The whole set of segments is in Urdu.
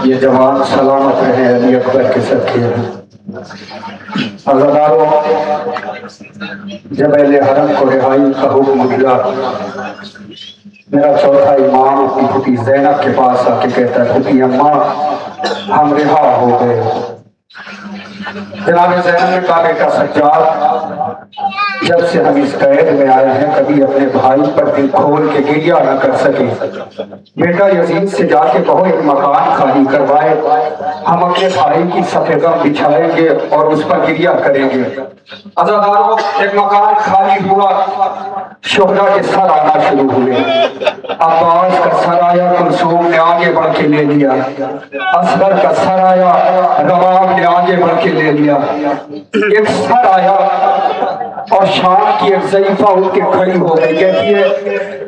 یہ جوان سلامت رہے علی اکبر کے صدقے ہیں۔ عزاداروں، جب اہل حرم کو رہائی کا حکم ملا، میرا چوتھا امام اپنی پھوپھی زینب کے پاس آ کے کہتا ہے پھوپھی اماں ہم رہا ہو گئے۔ جناب زینب نے کہا بیٹا سجاد، جب سے ہم اس قید میں آئے ہیں کبھی اپنے بھائی پر دل کھول کے گریہ نہ کر سکے۔ بیٹا یزید سے جا کے کہو ایک مکان خالی کروائے، ہم اپنے بھائی کی صفحہ غم بچھائیں گے اور اس پر گریہ کریں گے۔ عزاداروں، ایک مکان خالی ہوا، شہداء کے سر آنا شروع ہوئے۔ عباس کا سر آیا، کلثوم نے آگے بڑھ کے لے لیا۔ اصغر کا سر آیا، رباب نے آگے بڑھ کے لے لیا۔ ایک سر آیا اور شام کی ایک ضعیفہ اٹھ کے کھڑی ہو گئی، کہتی ہے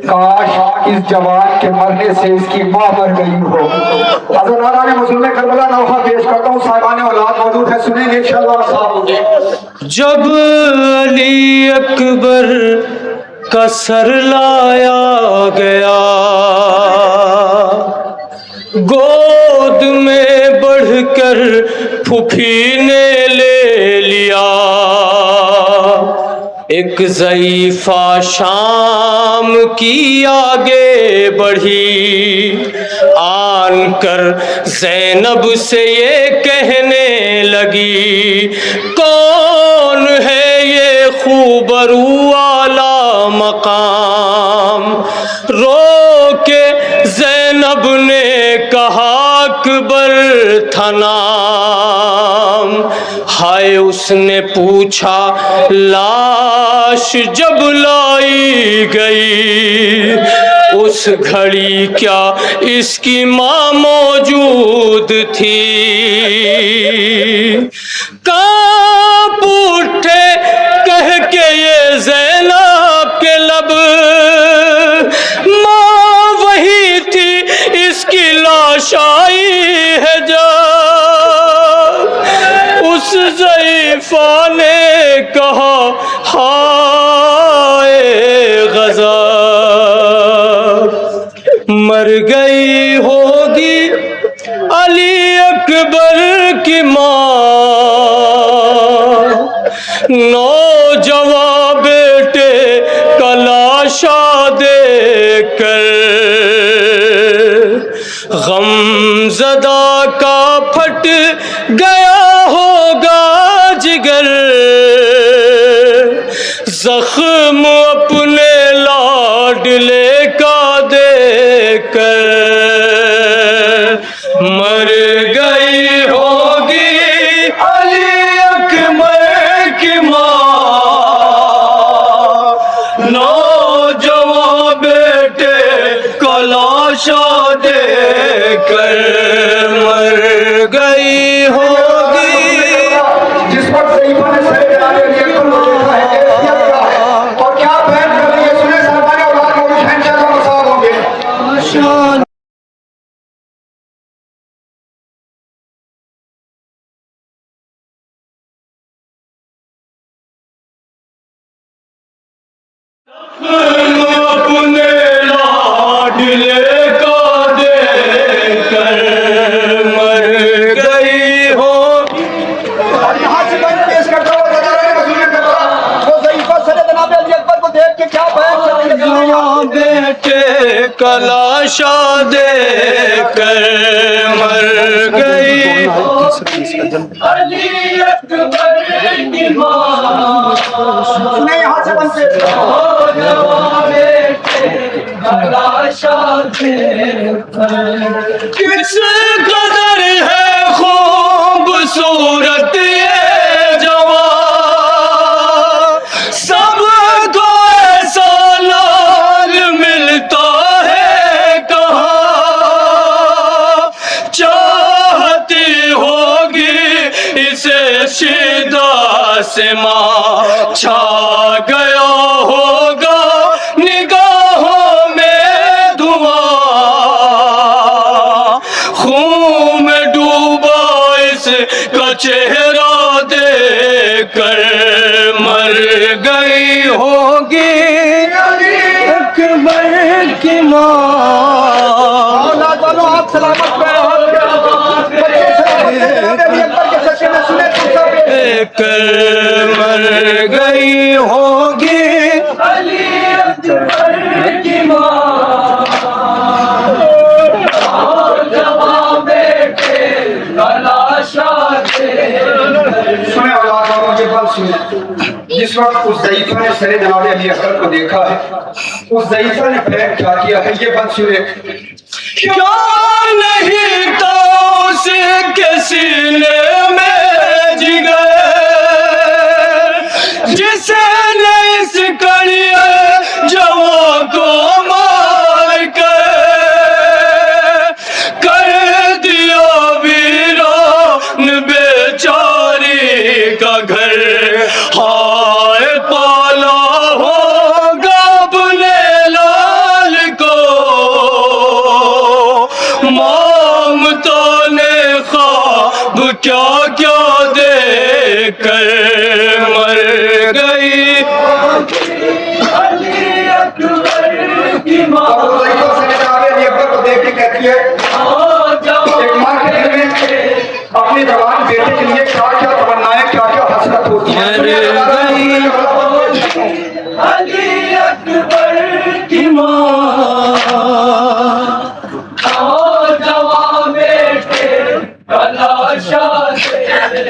کاش اس جوان کے مرنے سے اس کی ماں مر گئی ہو۔ عزاداران مظلوم کربلا نوحہ پیش کرتا ہوں، صاحبان اولاد موجود ہے، سنیں گے انشاءاللہ صاحب۔ جب علی اکبر کا سر لایا گیا، گود میں بڑھ کر پھوپھی نے لے لیا۔ ایک ضعیفہ شام کی آگے بڑھی، آن کر زینب سے یہ کہنے لگی کون ہے یہ خوبرو والا مقام؟ رو کے زینب نے کہا اکبر تھا نام۔ ہائے اس نے پوچھا لاش جب لائی گئی، اس گھڑی کیا اس کی ماں موجود تھی؟ کانپ اٹھے کہہ کے یہ زینب کے لب، ماں وہی تھی اس کی لاش آئی ہے جب۔ اس ضعیفہ نے کہا ہائے غضب، مر گئی ہوگی علی اکبر کی ماں۔ نوجوان بیٹے کا لاشا دیکھ کر غم زدہ کا پھٹ گیا ہوگا جگر، زخم اپنے لاڈلے کا دیکھ کر مر گئی ہوگی علی اکبر کی ماں۔ نوجوان بیٹے کا لاشا دیکھ کر مر گئی ہوگی۔ جس وقت ضعیفہ نے سر ڈالے علی اکبر کو دیکھا ہے، کیفیت کیا ہے اور کیا بیان کر رہی ہے، سنیں صاحبان اولاد موجود ہیں، انشاءاللہ مساعد ہوں گے۔ اپنے لاڈلے کا دیکھ کر مر گئی ہو۔ یہاں سے میں پیش کرتا ہوں عزاداران مظلوم کربلا، وہ ضعیفہ سر جناب علی اکبر کو دیکھ کے کیا بیان کر رہی ہے۔ نوجوان بیٹے کا لاشا دیکھ کر مر گئی علی اکبر کی ماں۔ سنیں یہاں سے بن پیش کرتا ہوں۔ کس قدر ہے خوبصورت یہ جوان، سب کو ایسا لال ملتا ہے کہاں؟ چاہتی ہوگی اسے شیدا سے ماں، چھا گیا ہوگا نگاہوں میں دھواں، خون میں ڈوبا اس کا چہرہ دیکھ کر مر گئی ہوگی علی اکبر کی ماں۔ اولاد والوں آپ سلامت رہو۔ کر مر گئی ہوگی علی اکبر کی ماں جوان بیٹے تلاشا دے. سنیں اولاد والوں یہ بات سنیں. جس وقت اس ضعیفہ نے سر جناب علی اکبر کو دیکھا ہے اس ضعیفہ نے پھر کیا کیا ہے یہ بات سنیں. کیا نہیں تو اس کے سینے میں جگر جسے نے اس کڑیے جوان کو مار کر دیا ویران بیچاری کا گھر. ہائے پالا ہوگا اپنے لال کو مامتوں نے خواب کیا کیا دے کر مر گئی. علی اکبر کی ماں اب وہ ضعیفہ سر جناب علی اکبر کو دیکھ کے کہتی ہے ایک ماں کے دل میں اپنے جوان بیٹے کے لیے کیا کیا تمنائیں کیا کیا حسرت ہوتی ہے. علی اکبر کی ماں جوان بیٹے تلاشا دے.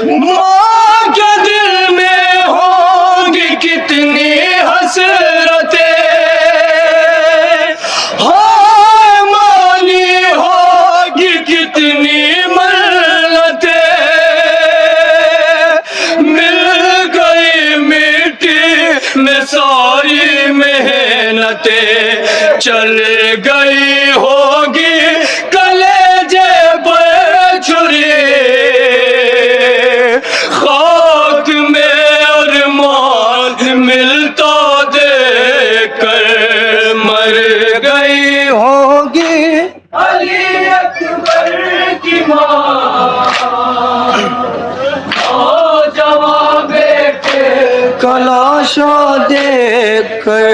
ماں کے دل میں ہوں گی کتنی حسرتیں ہائے مانی ہوگی کتنی ملتیں مل گئی مٹی میں ساری محنتیں چل گئی ہوگی کلیجے پر چھری خاک میں ارمان ملتا دیکھ کر مر گئی ہوگی. علی اکبر کی ماں جوان بیٹے کلاشا دیکھ کر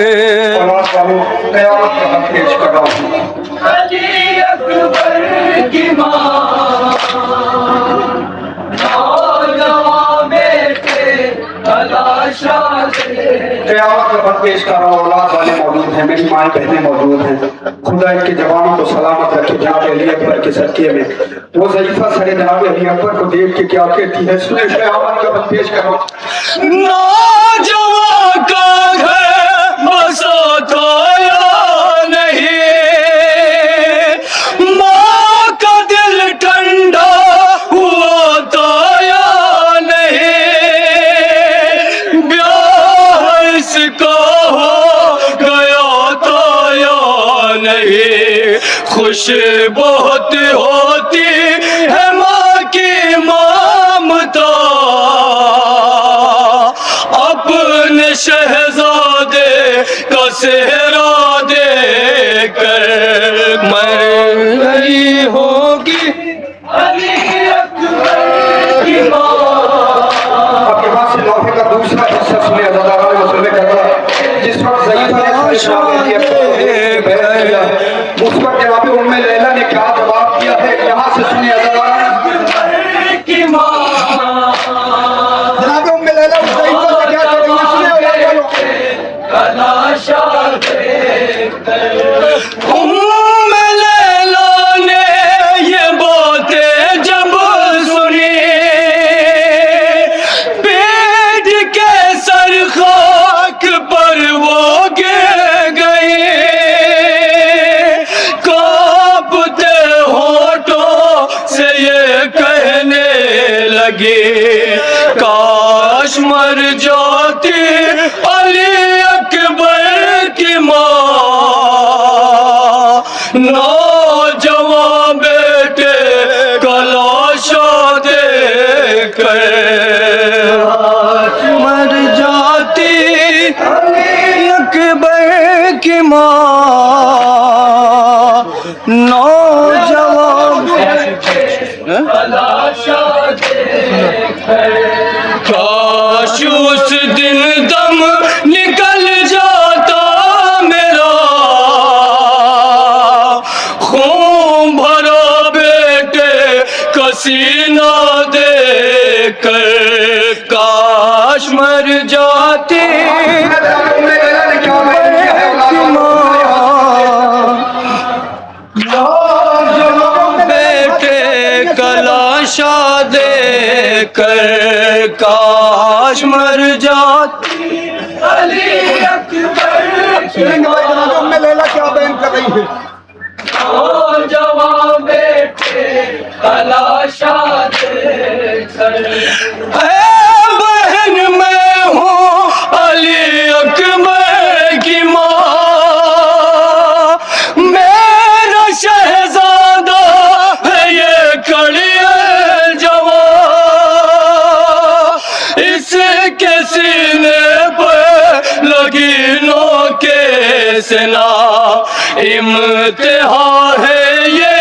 اولاد والوں قیامت کا حق پیش کر رہا ہوں. علی اکبر کی ماں جوان بیٹے تلاشا دے. قیامت کا حق پیش کر رہا ہوں. اولاد والے موجود ہیں میری مائیں بہنیں موجود ہیں. خدا ان کے جوانوں کو سلامت رکھے جناب علی اکبر کے صدقے میں. وہ ضعیفہ سر جناب علی اکبر کو دیکھ کے کیا کہتی ہے سنیں. قیامت کا حق پیش کر رہا ہوں. نوجوان کا گھر بسا تھا یا نہیں ماں کا دل ٹھنڈا ہوا تھا یا نہیں بیاہ اس کا ہو گیا تھا یا نہیں. خوش بہت ہوتی ہے ماں کی مامتا اپنے شہزادے کا صحرا دے کر مر گئی ہوگی. علی اکبر کی ماں آپ کے پاس سے لوحے کا دوسرا حصہ سنے عزاداران مسلمے کرتا ہے. جس وقت ضعیفہ نے سر جناب علی اکبر کو دیکھ کے بیان کیا اس وقت جناب ام لیلہ نے کیا جواب دیا ہے یہاں سے سنے عزاداران. کی ماں جناب ام لیلہ اس ضعیفہ سے کیا کہہ رہی ہے سنے اولاد والوں. تلاشا دے. ام لیلا نے یہ باتیں جب سنی پیٹ کے سر خاک پر وہ گر گئی کانپتے ہونٹوں سے یہ کہنے لگی کاش مر جاتی علی اکبر کی ماں نوجوان بیٹے کلاشا دے کر مر جاتی علی اکبر کی ماں نوجوان تلاشا دے. کاش اس دن دم نکل جاتا میرا خون بھرا بیٹے کا سینہ دے کر کاش مر جاتی بیٹے کلاشا دے کر کاش مر جاتی علی اکبر کی کیا بیان کر رہی ہے؟ نوجوان بیٹے تلاشا دے کر اے بہن میں ہوں علی اکبر کی ماں میرا شہزادہ ہے یہ کڑی جوان اس کے سینے پہ لگی نو کے سنا امتحان ہے یہ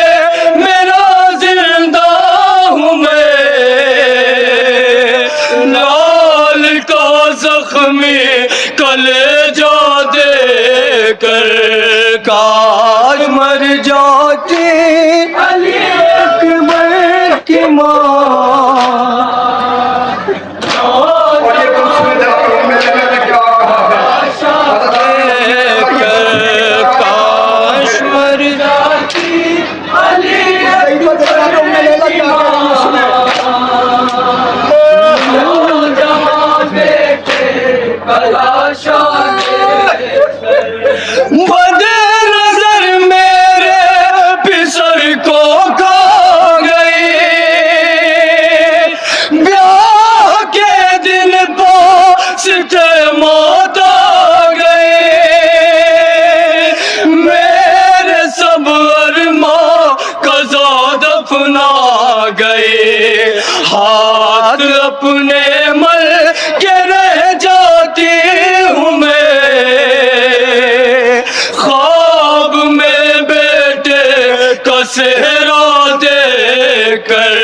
میرا زندہ ہوں میں لال کا زخمی کلیجہ دے کر کاش مر جاتی علی اکبر کی ماں بد نظر میرے پسر کو کھا گئی بیاہ کے دن پوستے موت آ گئے میرے سب ارماں قضا دفنا گئے ہاتھ اپنے مل کے رہ جاتی ہوں میں خواب میں بیٹے کا صحرا دے کر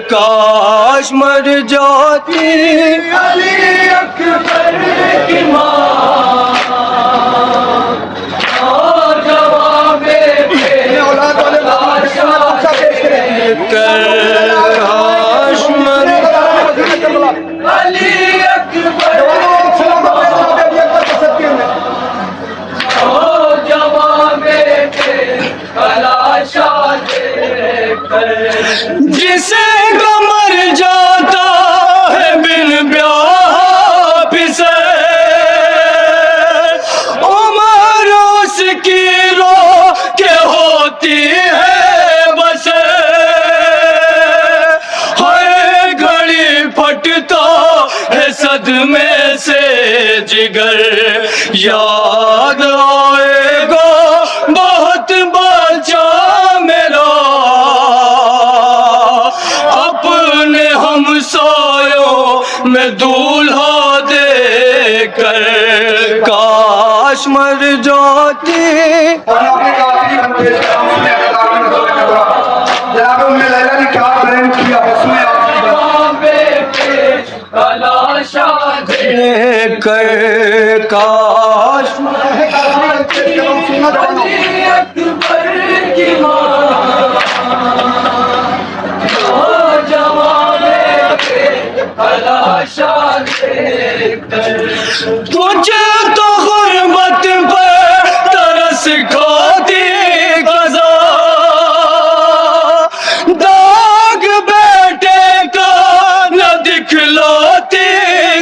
کاش مر جاتی علی اکبر کی ماں نوجوان بیٹے تلاشا دے کر کاش مر علی اکبر نوجوان بیٹے تلاشا دے کر جسے مر جاتا ہے بن بیاہ پسر عمر اس کی رو کے ہوتی ہے بس ہر گھڑی پھٹتا ہے صدمے سے جگر یاد آئے گا بہت بچا میرا اپنے ہمسایوں میں دولہا دے کر کاش مر جاتی جناب ام لیلا نے کیا بیان کیا اس میں نوجوان بیٹے تلاشا دے کر کاش علی اکبر کی ماں نوجوان بیٹے تلاشا دے کر تجھے تو غربت پہ ترس کھاتی قضا داغ بیٹے کا نہ دکھلاتی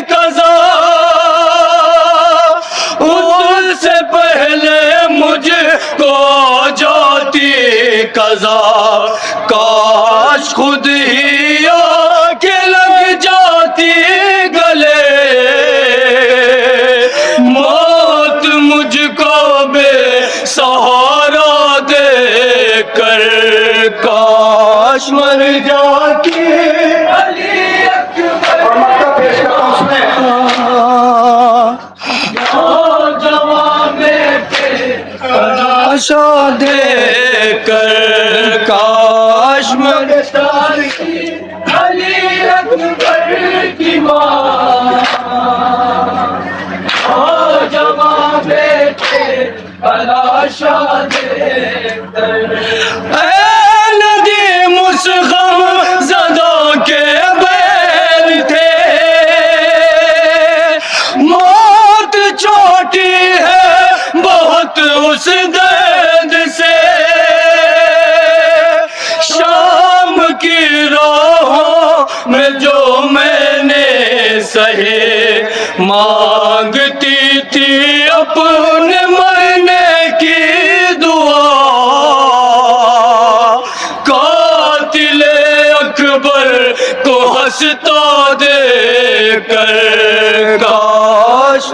قضا اس سے پہلے مجھ کو جاتی قضا کاش خود ہی آ کے لگ جاتی گلے موت مجھ کو بے سہارا دے کر کاش مر جاتی علی اکبر اور مکہ پیش کرتا ہوں اس میں نوجوان بیٹے تلاشا دے کر کاش مر علی اکبر کی ماں نوجوان بیٹے تلاشا دے کر اے ندی مسغم زدہ کے بیٹے وقت اس درد سے شام کی راہوں میں جو میں نے سہے، مانگتی تھی اپنے مرنے کی دعا، قاتل اکبر کو ہنستا دے کر کاش